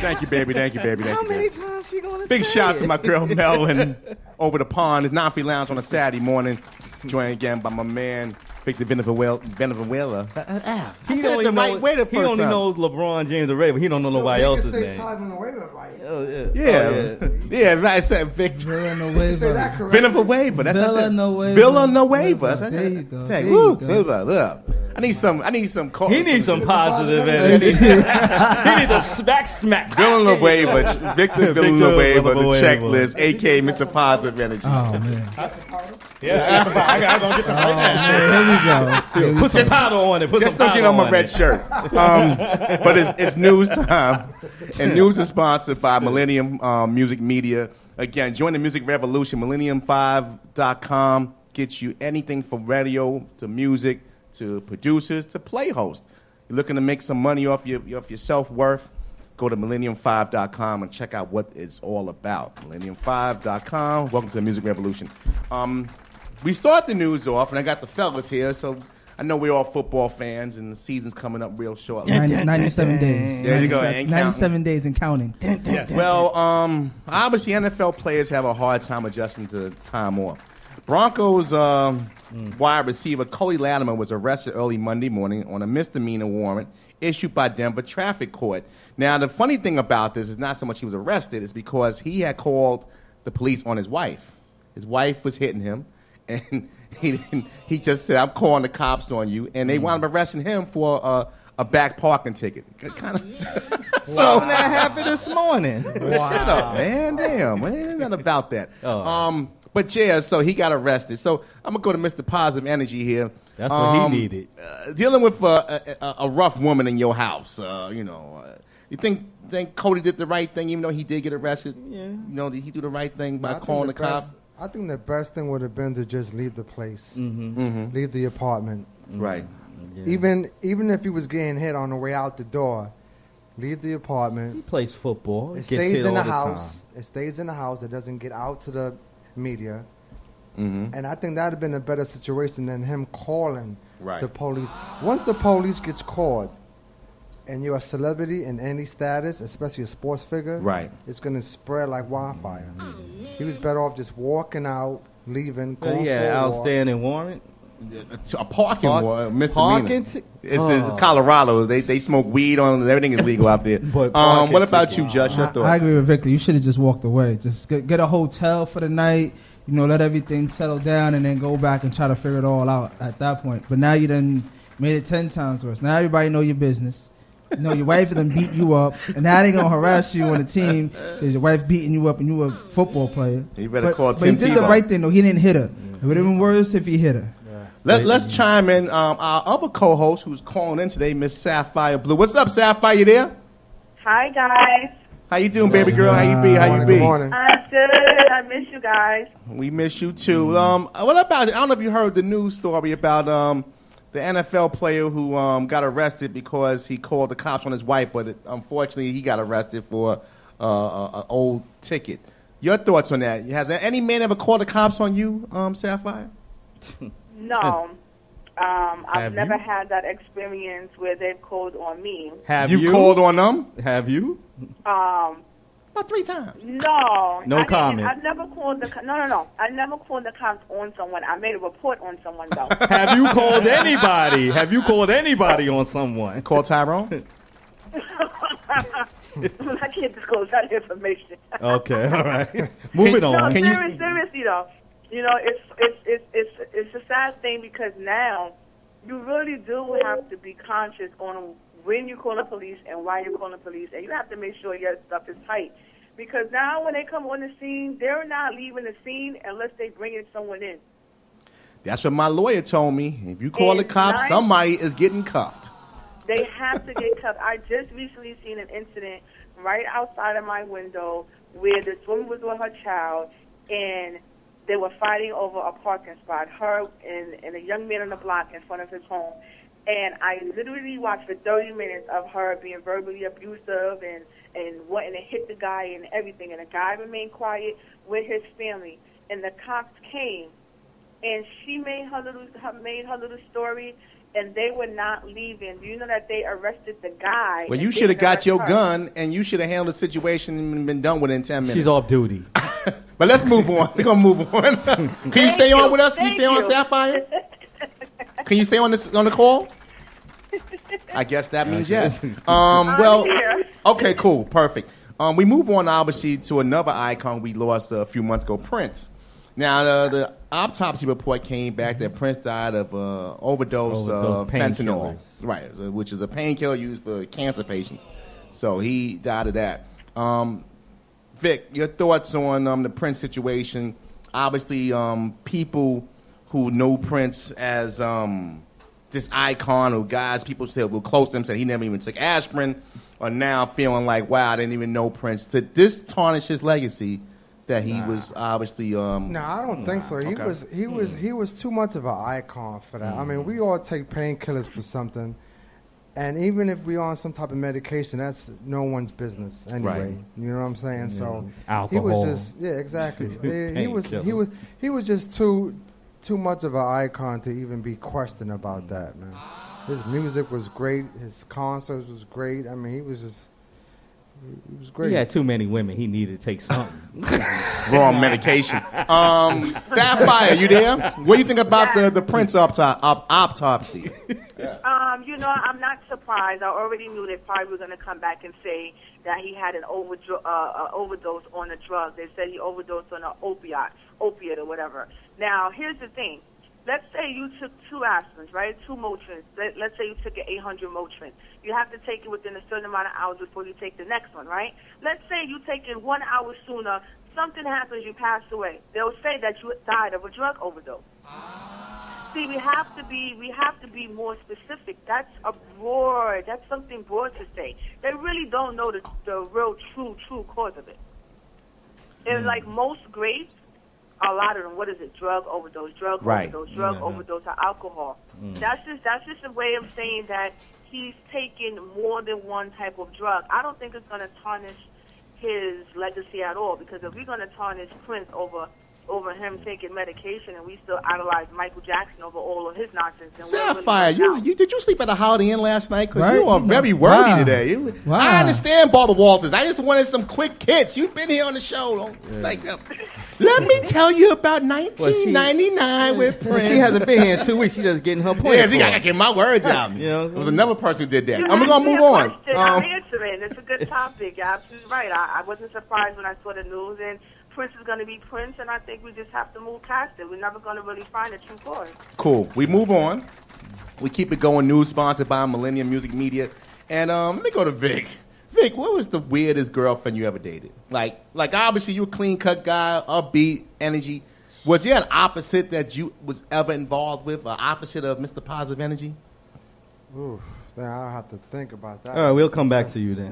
Thank you, baby. How many times she gonna Big say shout out it? to my girl Mel and over the pond. It's Non-Free Lounge on a Saturday morning. Joined again by my man Victor Venezuela. He only knows LeBron James the Ray, but he don't know nobody else's name. Yeah, right. I said Victor Venezuela. That's Villanueva. There you go. I need some. He needs some positive energy. He needs a smack. Villanueva, Victor Villanueva, the checklist, aka Mr. Positive Energy. Oh man. Yeah, I gotta go get some right now. Here we go. Put some powder on it. Just don't get on my red shirt. But it's news time, and news is sponsored by Millennium Music Media. Again, join the music revolution. Millennium5.com gets you anything from radio to music to producers to play host. You're looking to make some money off your self-worth? Go to millennium5.com and check out what it's all about. Millennium5.com. Welcome to the Music Revolution. We start the news off, and I got the fellas here, so I know we're all football fans, and the season's coming up real shortly. 97 days. There you go. 97 days and counting. Yes. Well, obviously NFL players have a hard time adjusting to time off. Broncos wide receiver Cody Latimer was arrested early Monday morning on a misdemeanor warrant issued by Denver Traffic Court. Now, the funny thing about this is not so much he was arrested, it's because he had called the police on his wife. His wife was hitting him, and he just said, "I'm calling the cops on you," and they wound up arresting him for a back parking ticket. Kind of. So that happened this morning. Wow. Shut up, man. Damn, man. Nothing about that. But yeah, so he got arrested. So I'm gonna go to Mr. Positive Energy here. That's what he needed. Dealing with a rough woman in your house. You think Cody did the right thing, even though he did get arrested? Yeah. Did he do the right thing by calling the cops? I think the best thing would have been to just leave the place, leave the apartment. Right. Yeah. Even if he was getting hit on the way out the door, leave the apartment. He plays football. It stays in the house. It stays in the house. It doesn't get out to the media. And I think that would have been a better situation than him calling the police. Once the police gets caught, and you're a celebrity in any status, especially a sports figure, it's going to spread like wildfire. He was better off just walking out, leaving, going for a walk. Outstanding warrant. A parking warrant, misdemeanor. It's Colorado. They smoke weed on it. Everything is legal out there. What about you, Josh? Your thoughts? I agree with Victor. You should have just walked away. Just get a hotel for the night. Let everything settle down, and then go back and try to figure it all out at that point. But now you done made it 10 times worse. Now everybody know your business. Your wife done beat you up, and now they gonna harass you on the team because your wife beating you up and you a football player. You better call Tim. But he did the right thing though. He didn't hit her. It would have been worse if he hit her. Let's chime in. Our other co-host who's calling in today, Miss Sapphire Blue. What's up, Sapphire? You there? Hi guys. How you doing, baby girl? How you be? Good morning. I'm good. I miss you guys. We miss you too. What about? I don't know if you heard the news story about the NFL player who got arrested because he called the cops on his wife, but unfortunately he got arrested for an old ticket. Your thoughts on that? Has any man ever called the cops on you, Sapphire? No. I've never had that experience where they've called on me. Have you called on them? Have you? About 3 times. No. No comment. I've never called No. I never called the cops on someone. I made a report on someone, though. Have you called anybody? Have you called anybody on someone? Call Tyrone? I can't disclose that information. Okay, all right. Moving on. Seriously, though. It's a sad thing because now you really do have to be conscious on when you call the police and why you call the police, and you have to make sure your stuff is tight. Because now when they come on the scene, they're not leaving the scene unless they bring in someone in. That's what my lawyer told me. If you call the cops, somebody is getting cuffed. They have to get cuffed. I just recently seen an incident right outside of my window where this woman was with her child, and they were fighting over a parking spot, her and a young man on the block in front of his home. And I literally watched for 30 minutes of her being verbally abusive and wanting to hit the guy and everything. And the guy remained quiet with his family. And the cops came, and she made her little story. and they were not leaving. Do you know that they arrested the guy? Well, you should have got your gun, and you should have handled the situation and been done within 10 minutes. She's off duty. But let's move on. We're going to move on. Can you stay on with us? Can you stay on, Sapphire? Can you stay on the call? I guess that means yes. Well, okay, cool, perfect. We move on, obviously, to another icon we lost a few months ago, Prince. Now, the autopsy report came back that Prince died of overdose of fentanyl, right, which is a painkiller used for cancer patients. So he died of that. Vic, your thoughts on the Prince situation? Obviously, people who know Prince as this icon, or guys people say were close to him, said he never even took aspirin, are now feeling like, wow, I didn't even know Prince. Did this tarnish his legacy? That he was obviously. No, I don't think so. He was too much of an icon for that. I mean, we all take painkillers for something, and even if we on some type of medication, that's no one's business anyway. Right. You know what I'm saying? So alcohol. He was just exactly. he was just too much of an icon to even be questioned about that, man. His music was great. His concerts was great. I mean, he was great. He had too many women. He needed to take something. Wrong medication. Sapphire, you there? What do you think about the Prince autopsy? I'm not surprised. I already knew they probably were going to come back and say that he had an overdose on a drug. They said he overdosed on an opiate or whatever. Now, here's the thing. Let's say you took 2 aspirins, right? 2 Motrins. Let's say you took an 800 Motrin. You have to take it within a certain amount of hours before you take the next one, right? Let's say you take it 1 hour sooner. Something happens, you pass away. They'll say that you died of a drug overdose. See, we have to be more specific. That's something broad to say. They really don't know the real true cause of it. It's like most grapes. A lot of them, what is it? Drug overdose, overdose, or alcohol. That's just a way of saying that he's taken more than one type of drug. I don't think it's going to tarnish his legacy at all, because if we're going to tarnish Prince over him taking medication, and we still idolize Michael Jackson over all of his nonsense. Sapphire, did you sleep at a Holiday Inn last night? Because you are very wordy today. I understand Barbara Walters. I just wanted some quick hits. You've been here on the show. Let me tell you about 1999 with Prince. She hasn't been here in 2 weeks. She's just getting her point. Yeah, she got to get my words out. There was another person who did that. I'm going to move on. I'm answering. It's a good topic. You're absolutely right. I wasn't surprised when I saw the news, and Prince is going to be Prince, and I think we just have to move past it. We're never going to really find a true cause. Cool. We move on. We keep it going. News sponsored by Millennium Music Media. And let me go to Vic. Vic, what was the weirdest girlfriend you ever dated? Like obviously you're a clean-cut guy, upbeat, energy. Was there an opposite that you was ever involved with, an opposite of Mr. Positive Energy? Ooh. I'll have to think about that. All right, we'll come back to you then.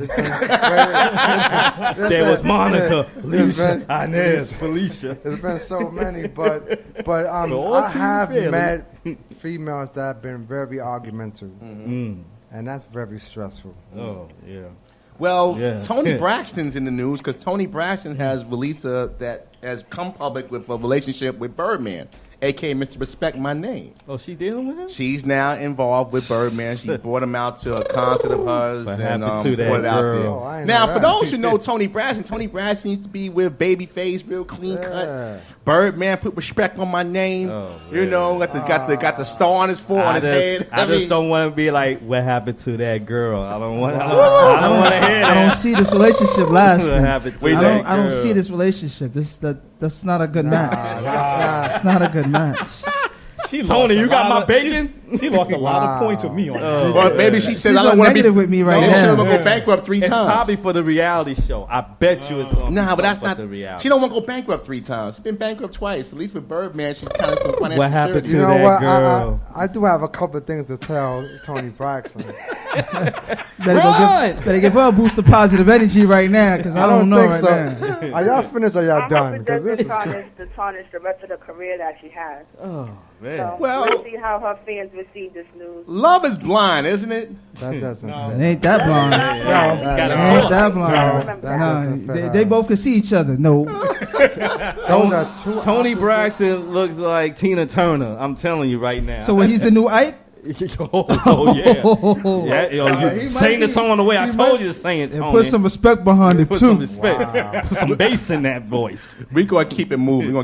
There was Monica, Lisa, Inez, Felicia. There's been so many, but I have met females that have been very argumentative, and that's very stressful. Oh, yeah. Well, Tony Braxton's in the news because Tony Braxton has released that has come public with a relationship with Birdman, a.k.a. Mr. Respect My Name. Oh, she dealing with him? She's now involved with Birdman. She brought him out to a concert of hers. What and happened to that put it out girl? there. Now, for those who know Tony Braxton used to be with Babyface, real clean cut. Birdman put respect on my name. Oh, you know, got the star on his head. I just don't want to be like, what happened to that girl? I don't want to hear that. I don't see this relationship lasting. What happened to that girl? I don't see this relationship. That's not a good match. That's not a good match. Tony, you got my bacon? She lost a lot of points with me on that. Well, maybe she said, I don't want to be with me right now. She's going to go bankrupt 3 times. It's probably for the reality show. I bet you it's going to be but that's not the reality. She don't want to go bankrupt 3 times. She's been bankrupt twice. At least with Birdman, she's kind of some financial What happened to security. that girl? I do have a couple of things to tell Tony Braxton. Better give her a boost of positive energy right now, because I don't know think right so. now. Are y'all finished or y'all done? Because this is to tarnish the rest of the career that she has. Oh, man. So Well, let's see how her fans receive this news. Love is blind, isn't it? That doesn't It ain't that blind. It ain't that blind. No, they both can see each other. No. Tony Braxton looks like Tina Turner. I'm telling you right now. So he's the new Ike? Oh, yeah. You sang the song the way I told you to sing it, Tony. Put some respect behind it, Put too. some respect. Put some bass in that voice. We're going to keep it moving.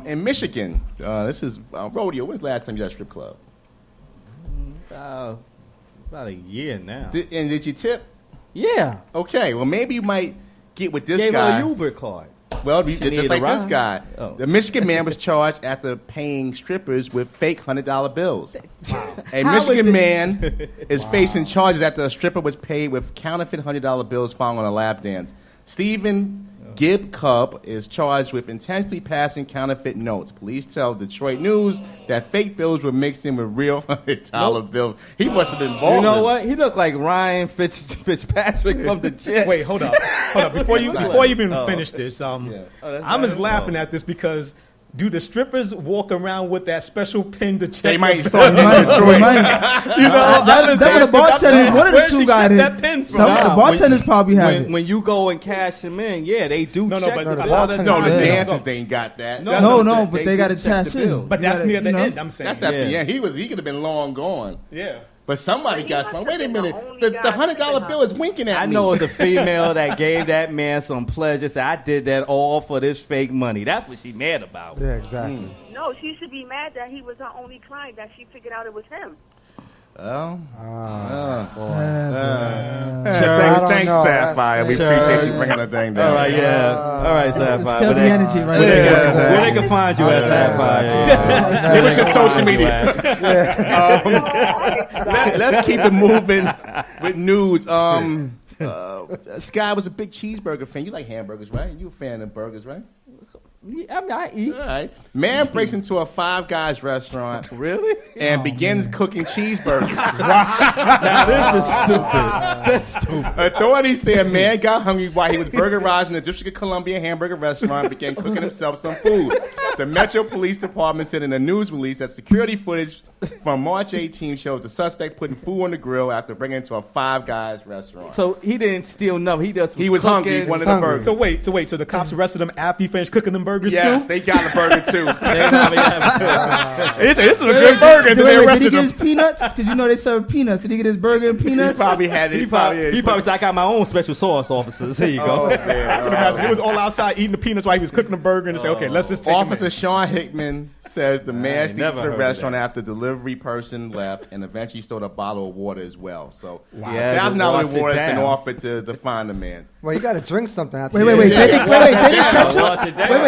In Michigan, this is Rodeo. When's the last time you had a strip club? About a year now. Did you tip? Yeah. Okay, well, maybe you might get with this Gave guy. her a Uber card. Well, just like this guy. Oh. The Michigan man was charged after paying strippers with fake $100 bills. Wow. A How Michigan man is facing charges after a stripper was paid with counterfeit $100 bills found on a lap dance. Stephen Gibb Cub is charged with intentionally passing counterfeit notes. Police tell Detroit News that fake bills were mixed in with real $100 bills. He must have been involved. You know what? He looked like Ryan Fitzpatrick from the Jets. Wait, hold up. Before you even finish this, I'm just laughing at this because do the strippers walk around with that special pin to check? They might start in Detroit. The bartenders, one of the two guys. That pin from? Some of the bartenders probably have it. When you go and cash them in, they do check but the a bill. lot of the dancers, they ain't got that. No, but they got to cash in. But that's near the end, I'm saying. That's at the end. He could have been long gone. Yeah. But somebody got some. Wait a minute. The $100 bill is winking at me. I know it's a female that gave that man some pleasure. Said, I did that all for this fake money. That's what she mad about. Yeah, exactly. No, she should be mad that he was her only client, that she figured out it was him. Thanks, Sapphire. We appreciate you bringing the thing down. All right, All right, Sapphire. Kill the energy right Where they can find you at, Sapphire? Give us your social media. Let's keep it moving with news. Sky was a big cheeseburger fan. You like hamburgers, right? You a fan of burgers, right? I eat. All right. Man breaks into a Five Guys restaurant. Really? And begins cooking cheeseburgers. Now, this is stupid. That's stupid. Authorities say a man got hungry while he was burgerizing the District of Columbia hamburger restaurant and began cooking himself some food. The Metro Police Department said in a news release that security footage from March 18 shows the suspect putting food on the grill after bringing it to a Five Guys restaurant. So he didn't steal nothing. He was hungry. He wanted a burger. So wait. So the cops arrested him after he finished cooking them burgers too? Yes, they got a burger too. This is a good burger. Did he get his peanuts? Because you know they serve peanuts. Did he get his burger and peanuts? He probably had it. He probably said, I got my own special sauce, officers. Here you go. Okay, I can imagine he was all outside eating the peanuts while he was cooking the burger and say, okay, let's just take Officer Sean Hickman says the man sneaked to the restaurant that. after the delivery person left and eventually stole a bottle of water as well. So Yeah, $1,000 reward has been offered to find the man. Well, you got to drink something after. Wait, they didn't catch him?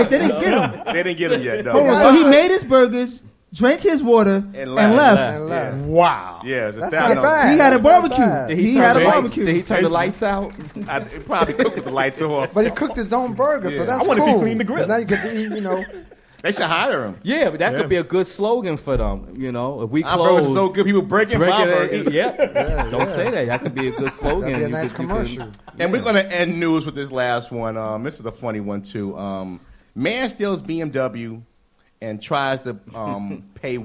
They didn't get him. They didn't get him yet, no. Hold on, so he made his burgers, drank his water, and left. Wow. Yeah, That's not bad. He had a That's not barbecue. bad. Did he turn the lights out? I probably cooked with the lights off. But he cooked his own burger, so that's I wonder cool. if he cleaned the grill. Now you get to eat, They should hire him. Yeah, but that could be a good slogan for them. If we Our burgers close. are so good, people breaking my burgers. Don't say that. That could be a good slogan. That'd be a nice commercial. And we're going to end news with this last one. This is a funny one, too. Man steals BMW and tries to pay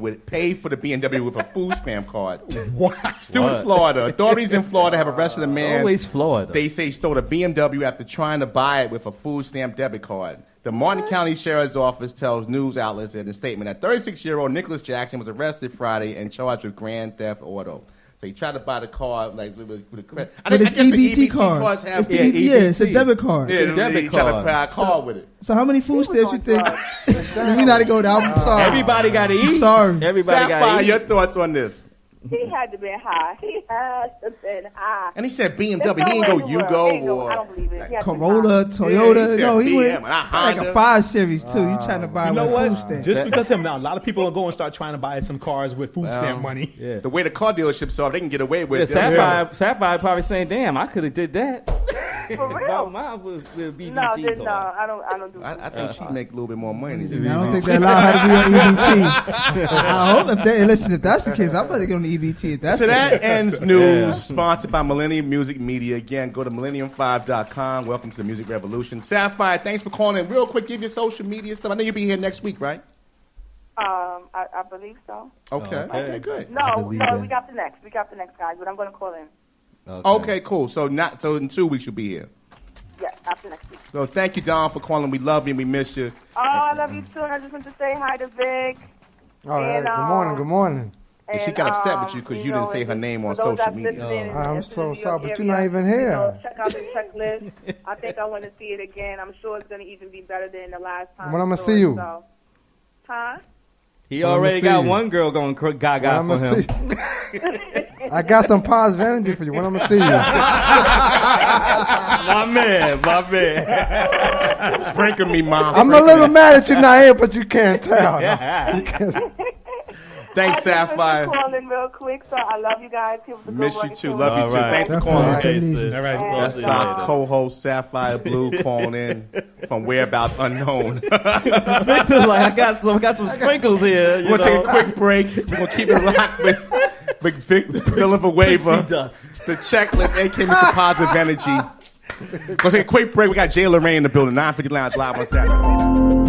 for the BMW with a food stamp card. Stewart, Florida. Authorities in Florida have arrested a man. Always Florida. They say stole a BMW after trying to buy it with a food stamp debit card. The Martin County Sheriff's Office tells news outlets in a statement that 36-year-old Nicholas Jackson was arrested Friday and charged with grand theft auto. So he tried to buy the card with a credit. With his EBT card. It's a debit card. Yeah, It's a debit he tried to card. buy a card with it. So how many food stamps you think? We not to go down. I'm sorry. Everybody got to eat. Sorry. Everybody got Sapphire, to eat. your thoughts on this? He had to be high. He had to been high. And he said BMW. There's no He ain't way go in the world. Yugo No, or I don't believe it. He had to be Corolla, high. Toyota. he No, said he went BM, not like a Honda. 5 Series too. You trying to buy You know with what? food stamps? Just because him now, a lot of people are going to start trying to buy some cars with food stamp money. Yeah. The way the car dealerships are, they can get away with Yeah, it. Sapphire probably saying, "Damn, I could have did that." For real? Mine was BBT No, card. I don't do I think she'd make a little bit more money. I don't think they allow her to be on EBT. I hope if that's the case, I'm about to get on the EBT. If that's So the that case. ends news, sponsored by Millennium Music Media. Again, go to millennium5.com. Welcome to the Music Revolution. Sapphire, thanks for calling in. Real quick, give your social media stuff. I know you'll be here next week, right? I believe so. Okay, good. No, we got the next. We got the next, guys, but I'm going to call in. Okay, cool. So in 2 weeks you'll be here. Yeah, after next week. So thank you, Don, for calling. We love you and we miss you. Oh, I love you too. And I just want to say hi to Vic. All right. Good morning. And she got upset with you because you didn't say her name on social media. I'm so sorry, but you're not even here. Check out the checklist. I think I want to see it again. I'm sure it's going to even be better than the last time. When I'm going to see you? So. Huh? He already got one girl going gaga for him. I got some positive energy for you. When I'm going to see you? My man. Sprinkle me, Mom. I'm a little mad at you not here, but you can't tell. No? You can't. Thanks, Sapphire. Call in real quick, so I love you guys. Miss you too. Love you too. Thanks for calling. Take it easy. All right. That's our co-host Sapphire Blue calling in from whereabouts unknown. Victor's like, I got some sprinkles here. We're gonna take a quick break. We're gonna keep it locked with Victor Villanueva. The checklist, aka Mr. Positive Energy. Gonna take a quick break. We got Jay Lorraine in the building. 950 Lounge live on Saturday.